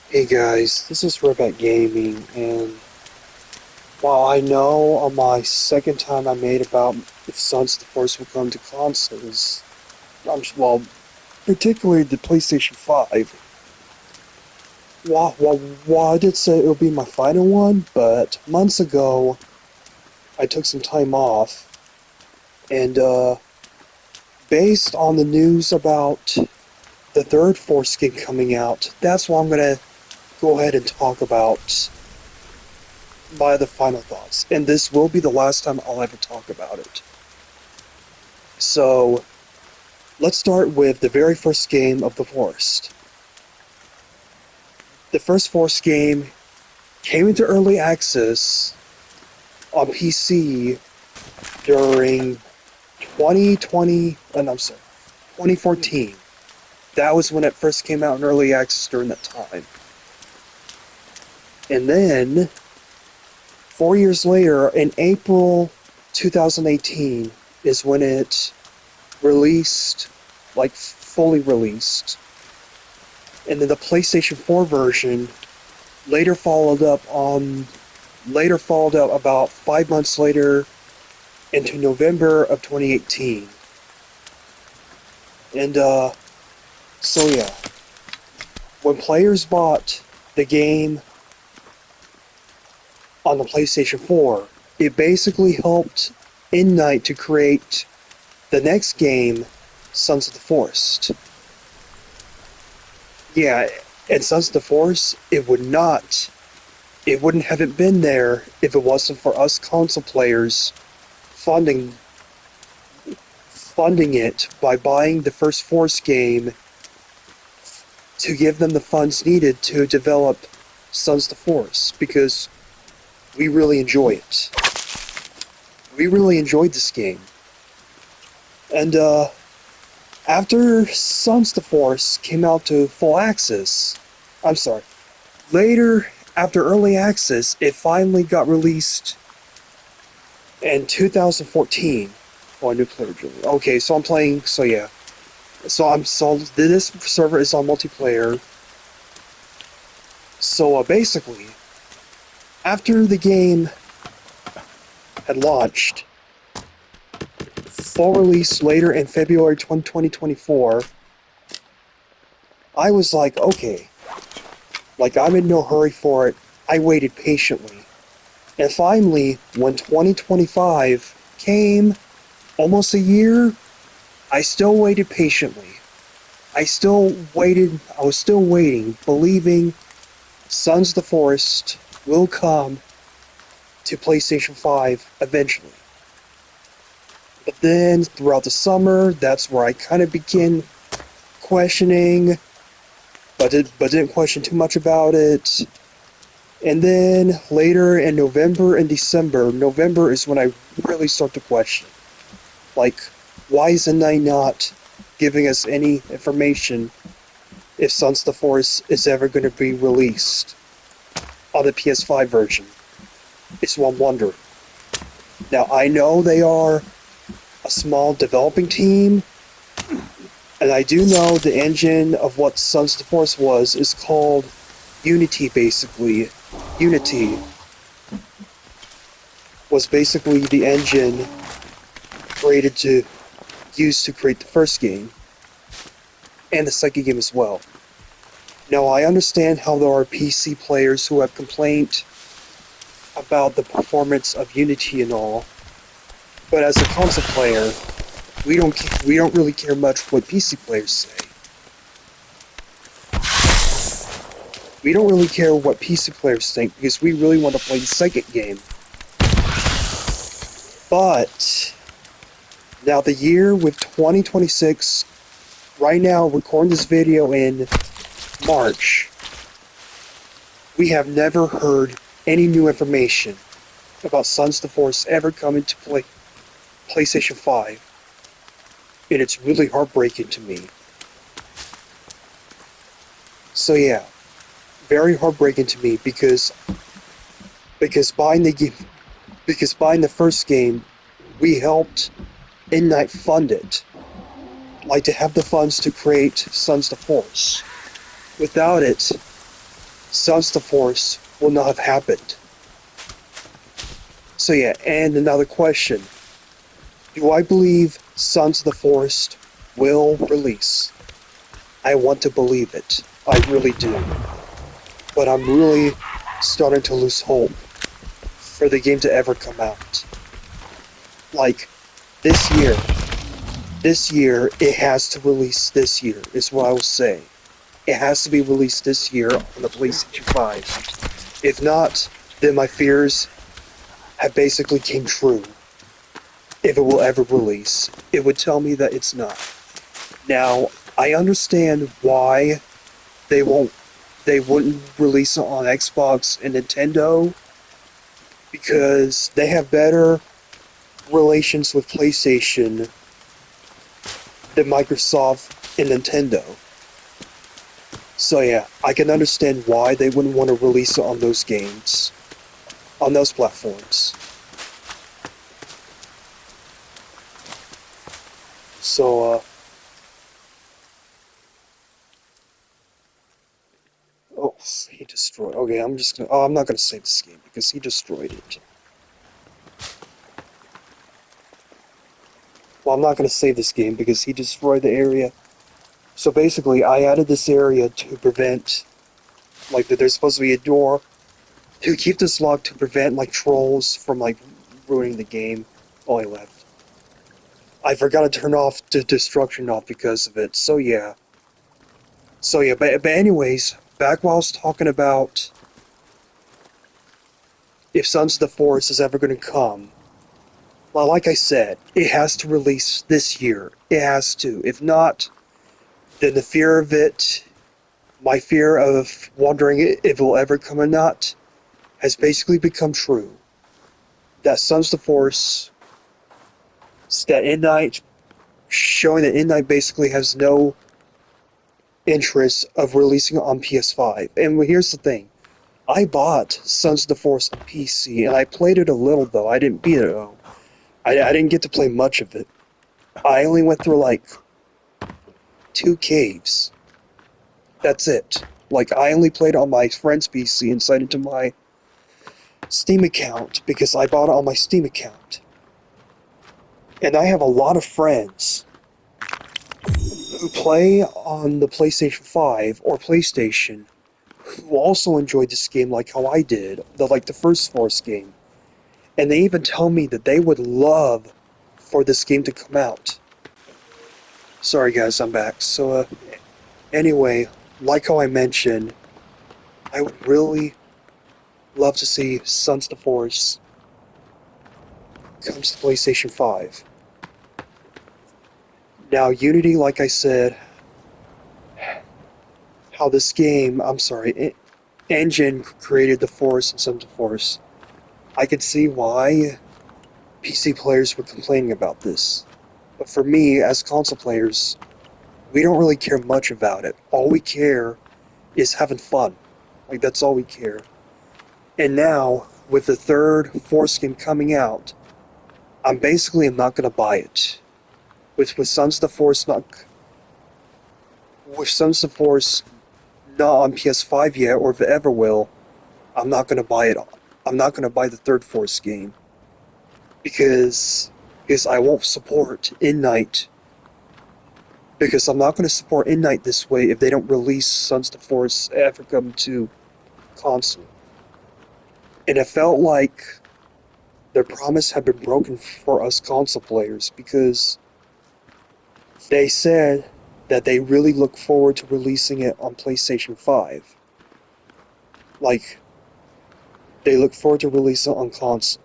Hey guys, this is Rebet Gaming, and while I know on my second time I made about if Sons of the Force will come to consoles, well, particularly the PlayStation 5, while I did say it would be my final one, but months ago I took some time off, and based on the news about the third Force game coming out, that's what I'm gonna go ahead and talk about my the final thoughts, and this will be the last time I'll ever talk about it. So, let's start with the very first game of the Forest. The first Forest game came into early access on PC during 2020, and I'm sorry, 2014. That was when it first came out in early access during that time. And then, 4 years later, in April 2018, is when it released, like fully released. And then the PlayStation 4 version later followed up about 5 months later into November of 2018. And so yeah, when players bought the game on the PlayStation 4, it basically helped Endnight to create the next game, Sons of the Forest. Yeah, and Sons of the Forest, it wouldn't have it been there if it wasn't for us console players funding funding it by buying the first Force game to give them the funds needed to develop Sons of the Force, because we really enjoy it. We really enjoyed this game. And after Sons of the Force came out to full access, I'm sorry, later after early access, it finally got released in 2014 on Nuclear Julie. Okay, so I'm playing. So yeah, so this server is on multiplayer. So basically, after the game had launched, full release later in February 2024, I was like, okay, like I'm in no hurry for it. I waited patiently. And finally, when 2025 came, almost a year, I still waited patiently. I was still waiting, believing Sons of the Forest will come to PlayStation 5 eventually. But then throughout the summer, that's where I kind of began questioning, but didn't question too much about it. And then later in November and December, November is when I really start to question. Like, why is Endnight not giving us any information if Sons of the Forest is ever going to be released on the PS5 version? It's one wonder. Now, I know they are a small developing team, and I do know the engine of what Sons of the Forest was is called Unity, basically. Unity was basically the engine created to use to create the first game, and the second game as well. Now, I understand how there are PC players who have complained about the performance of Unity and all, but as a console player, we don't really care much what PC players say. We don't really care what PC players think because we really want to play the second game. But now the year with 2026, right now recording this video in March, we have never heard any new information about Sons of the Force ever coming to PlayStation 5. And it's really heartbreaking to me. So yeah, very heartbreaking to me because buying the first game, we helped Endnight fund it. Like to have the funds to create Sons of the Force. Without it, Sons of the Force will not have happened. So yeah, and another question. Do I believe Sons of the Forest will release? I want to believe it. I really do. But I'm really starting to lose hope for the game to ever come out. Like, this year. This year, it has to release this year, is what I will say. It has to be released this year on the PlayStation 5. If not, then my fears have basically came true. If it will ever release, it would tell me that it's not. Now, I understand why they wouldn't release it on Xbox and Nintendo because they have better relations with PlayStation than Microsoft and Nintendo. So yeah, I can understand why they wouldn't want to release it on those games, on those platforms. So, oh, he destroyed. Okay, I'm just gonna. Oh, I'm not gonna save this game because he destroyed it. Well, I'm not gonna save this game because he destroyed the area. So basically, I added this area to prevent, like, that there's supposed to be a door to keep this locked to prevent like trolls from like ruining the game. Oh, I left. I forgot to turn off the destruction off because of it. So yeah. So yeah, but anyways, back while I was talking about if Sons of the Forest is ever going to come, well, like I said, it has to release this year. It has to. If not, then the fear of it, my fear of wondering if it will ever come or not, has basically become true. That Sons of the Forest, that Endnight, showing that Endnight basically has no interest of releasing it on PS5. And here's the thing. I bought Sons of the Forest on PC, and I played it a little, though. I didn't beat it, though. I didn't get to play much of it. I only went through, like, 2 caves. That's it. Like, I only played on my friend's PC and signed into my Steam account, because I bought it on my Steam account. And I have a lot of friends who play on the PlayStation 5 or PlayStation who also enjoyed this game like how I did, the first Force game. And they even tell me that they would love for this game to come out. Sorry guys, I'm back. So anyway, like how I mentioned, I would really love to see Sons of the Force come to the PlayStation 5. Now Unity, like I said, how this game, I'm sorry, engine created the Force and Sons of Force. I could see why PC players were complaining about this. But for me, as console players, we don't really care much about it. All we care is having fun. Like, that's all we care. And now, with the third Force game coming out, I'm basically not going to buy it. With Sons of the Force not... With Sons of the Force not on PS5 yet, or if it ever will, I'm not going to buy it. I'm not going to buy the third Force game. Because I won't support Endnight. Because I'm not going to support Endnight this way if they don't release Sons of the Force ever come to console. And it felt like their promise had been broken for us console players because they said that they really look forward to releasing it on PlayStation 5. Like, they look forward to releasing it on console.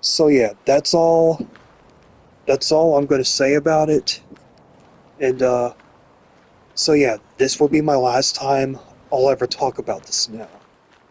So yeah, that's all I'm going to say about it. And so yeah, this will be my last time I'll ever talk about this now.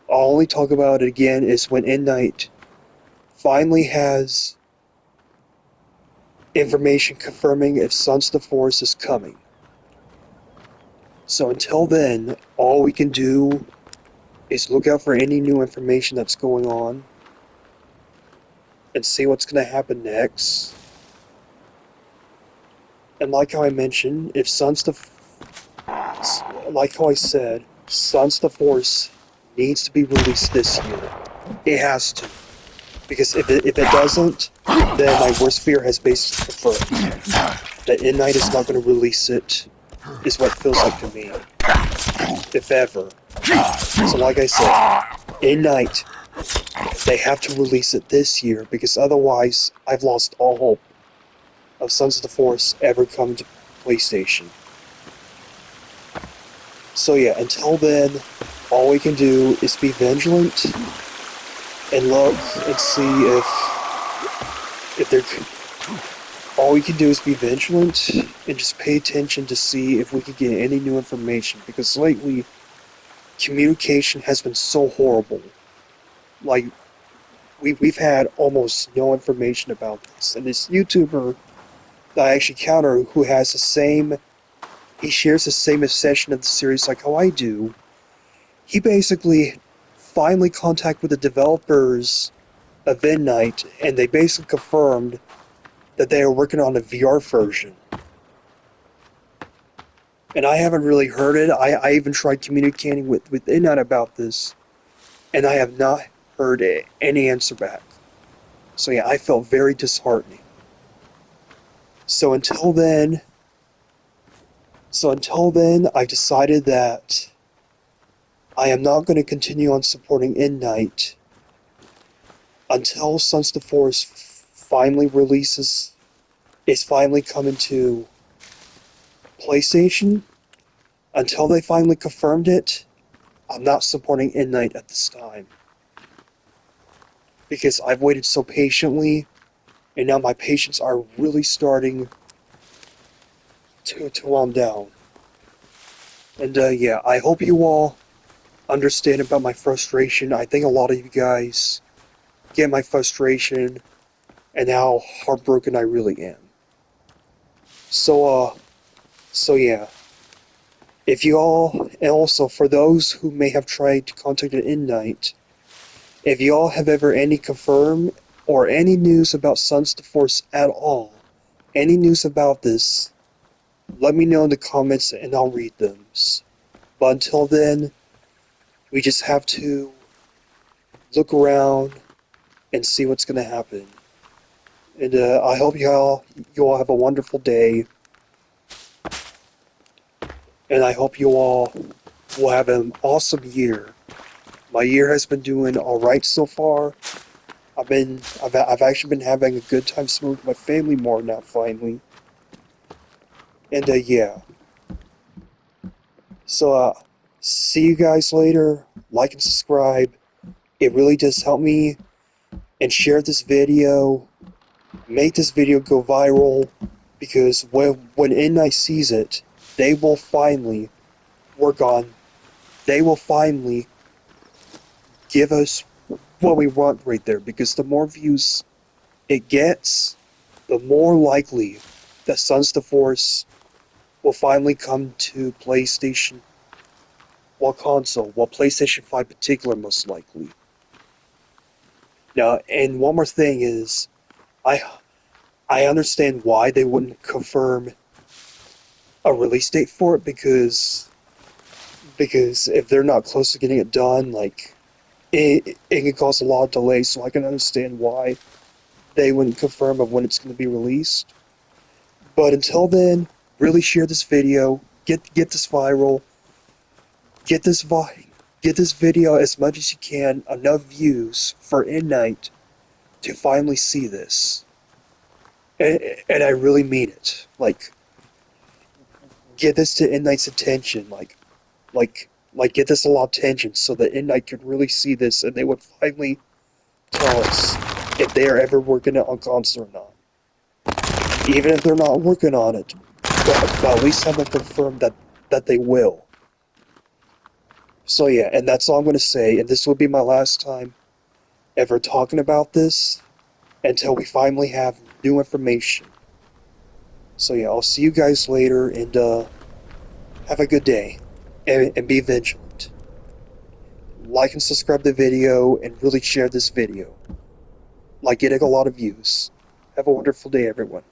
I'll only talk about it again is when Endnight finally has information confirming if Sons of the Force is coming. So until then, all we can do is look out for any new information that's going on and see what's going to happen next. And like how I mentioned, if Sons of... Like how I said, Sons of the Force needs to be released this year. It has to. Because if it doesn't, then my worst fear has basically confirmed. That Endnight is not going to release it, is what it feels like to me. If ever. So like I said, Endnight, they have to release it this year, because otherwise I've lost all hope of Sons of the Force ever coming to PlayStation. So yeah, until then, all we can do is be vigilant and look and see if there. All we can do is be vigilant and just pay attention to see if we can get any new information, because lately communication has been so horrible. Like we've had almost no information about this, and this YouTuber that I actually counter who has the same. He shares the same obsession of the series like how I do. He basically finally contacted with the developers of Endnight, and they basically confirmed that they are working on a VR version. And I haven't really heard it. I even tried communicating with Endnight about this, and I have not heard any answer back. So yeah, I felt very disheartening. So until then, I've decided that I am not going to continue on supporting Endnight until Sons of the Forest finally releases, is finally coming to PlayStation. Until they finally confirmed it, I'm not supporting Endnight at this time. Because I've waited so patiently, and now my patience are really starting to calm down. And yeah, I hope you all understand about my frustration. I think a lot of you guys get my frustration and how heartbroken I really am. So, yeah. If you all, and also for those who may have tried to contact an Endnight, if you all have ever any confirm or any news about Sons of the Force at all, any news about this, let me know in the comments and I'll read them. But until then, we just have to look around and see what's going to happen. And I hope you all have a wonderful day. And I hope you all will have an awesome year. My year has been doing all right so far. I've actually been having a good time spending with my family more now finally. And yeah. So see you guys later. Like and subscribe. It really does help me. And share this video. Make this video go viral, because when Endnight sees it, they will finally work on. They will finally give us what we want right there. Because the more views it gets, the more likely that Sons of the Force will finally come to PlayStation, PlayStation 5 particular most likely. Now, and one more thing is, I I understand why they wouldn't confirm a release date for it, because if they're not close to getting it done, like it can cause a lot of delays. So I can understand why they wouldn't confirm of when it's going to be released. But until then, really share this video, get this viral, get this get this video as much as you can, enough views for Endnight to finally see this. And I really mean it. Like, get this to Endnight's attention. Like get this a lot of attention so that Endnight could really see this and they would finally tell us if they are ever working on console or not. Even if they're not working on it, but at least have them confirmed that they will. So yeah, and that's all I'm going to say, and this will be my last time ever talking about this until we finally have new information. So yeah, I'll see you guys later, and have a good day, and be vigilant. Like and subscribe the video, and really share this video. Like getting a lot of views. Have a wonderful day, everyone.